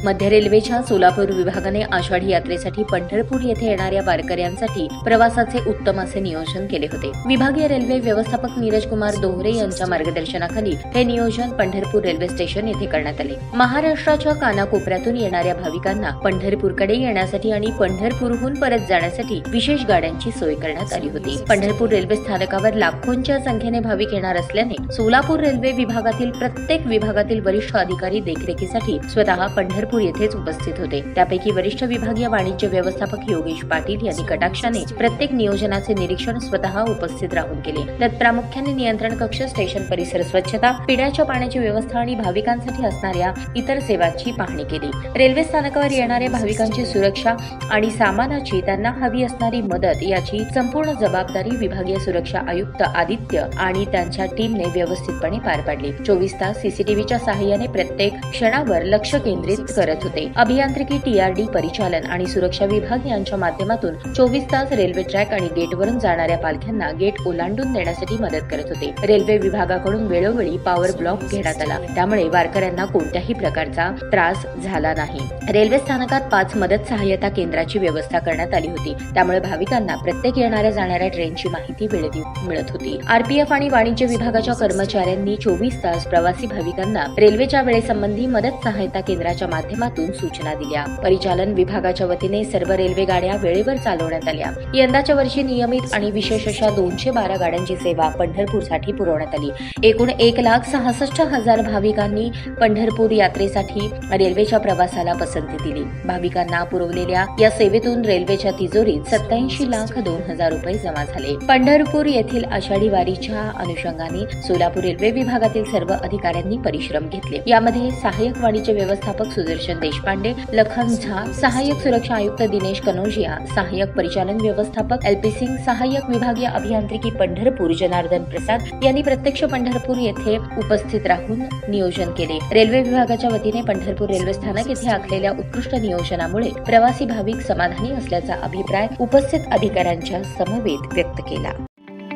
मध्य रेल्वेच्या सोलापूर विभागाने आषाढी यात्रेसाठी पंढरपूर येथे येणाऱ्या वारकऱ्यांसाठी प्रवासाचे उत्तम असे नियोजन केले होते। विभागीय रेल्वे व्यवस्थापक नीरज कुमार दोहरे यांच्या मार्गदर्शनाखाली हे नियोजन पंढरपूर रेल्वे स्टेशन येथे करण्यात आले। महाराष्ट्राच्या कानाकोपऱ्यातून येणाऱ्या भाविकांना पंढरपूरकडे येण्यासाठी आणि पंढरपूरहून परत जाण्यासाठी विशेष गाड्यांची सोय करण्यात आली होती। पंढरपूर रेल्वे स्थानकावर लाखोंच्या संख्येने भाविक येणार असल्याने सोलापूर रेल्वे विभागातील प्रत्येक विभागातील वरिष्ठ अधिकारी देखरेखीसाठी स्वतः पंढरपूर येथेच उपस्थित होते। त्यापैकी वरिष्ठ विभागीय वाणिज्य व्यवस्थापक योगेश पाटील यांनी कटाक्षाने प्रत्येक नियोजनाचे निरीक्षण स्वतः उपस्थित राहून केले। त्यात प्रामुख्याने नियंत्रण कक्ष, स्टेशन परिसर स्वच्छता, पिण्याच्या पाण्याची व्यवस्था आणि भाविकांसाठी असणाऱ्या इतर सेवांची पाहणी केली। रेल्वे स्थानकावर येणाऱ्या भाविकांची सुरक्षा आणि सामानाची त्यांना हवी असणारी मदत याची संपूर्ण जबाबदारी विभागीय सुरक्षा आयुक्त आदित्य आणि त्यांच्या टीमने व्यवस्थितपणे पार पाडली। 24 तास सीसीटीव्हीच्या सहाय्याने प्रत्येक क्षणावर लक्ष केंद्रित करत होते। अभियांत्रिकी, टीआरडी, परिचालन आणि सुरक्षा विभाग यांच्या माध्यमातून 24 तास रेल्वे ट्रॅक आणि गेटवरून जाणाऱ्या पालख्यांना गेट ओलांडून देण्यासाठी मदत करत होते। रेल्वे विभागाकडून वेळोवेळी पॉवर ब्लॉक घेण्यात आला, त्यामुळे वारकऱ्यांना कोणत्याही प्रकारचा त्रास झाला नाही। रेल्वे स्थानकात 5 मदत सहाय्यता केंद्राची व्यवस्था करण्यात आली होती, त्यामुळे भाविकांना प्रत्येक येणाऱ्या जाणाऱ्या ट्रेनची माहिती वेळेत मिळत होती। आरपीएफ आणि वाणिज्य विभागाच्या कर्मचाऱ्यांनी 24 तास प्रवासी भाविकांना रेल्वेच्या वेळेसंबंधी मदत सहायता केंद्राच्या माध्यमातून सूचना दिल्या। परिचालन विभागाच्या वतीने सर्व रेल्वे गाड्या वेळेवर चालवण्यात आल्या। यंदाच्या वर्षी नियमित आणि विशेष अशा 212 गाड्यांची सेवा पंढरपूरसाठी पुरवण्यात आली। एकूण 1,66,000 भाविकांनी पंढरपूर यात्रेसाठी रेल्वेच्या प्रवासाला पसंती दिली। भाविकांना पुरवलेल्या या सेवेतून रेल्वेच्या तिजोरीत 87,02,000 रुपये जमा झाले। पंढरपूर येथील आषाढी वारीच्या अनुषंगाने सोलापूर रेल्वे विभागातील सर्व अधिकाऱ्यांनी परिश्रम घेतले। यामध्ये सहाय्यक वाणिज्य व्यवस्थापक सुदर्शन देशपांडे, लखन झा, सहाय्यक सुरक्षा आयुक्त दिनेश कनोजिया, सहाय्यक परिचालन व्यवस्थापक एलपी सिंग, सहाय्यक विभागीय अभियांत्रिकी पंढरपूर जनार्दन प्रसाद यांनी प्रत्यक्ष पंढरपूर येथे उपस्थित राहून नियोजन केले। रेल्वे विभागाच्या वतीने पंढरपूर रेल्वे स्थानक येथे आखलेल्या उत्कृष्ट नियोजनामुळे प्रवासी भाविक समाधानी असल्याचा अभिप्राय उपस्थित अधिकाऱ्यांच्या समवेत व्यक्त केला।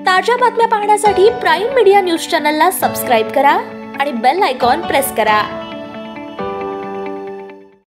ताज्या बातम्या पाहण्यासाठी प्राईम मीडिया न्यूज चॅनलला सबस्क्राईब करा आणि बेल आयकॉन प्रेस करा।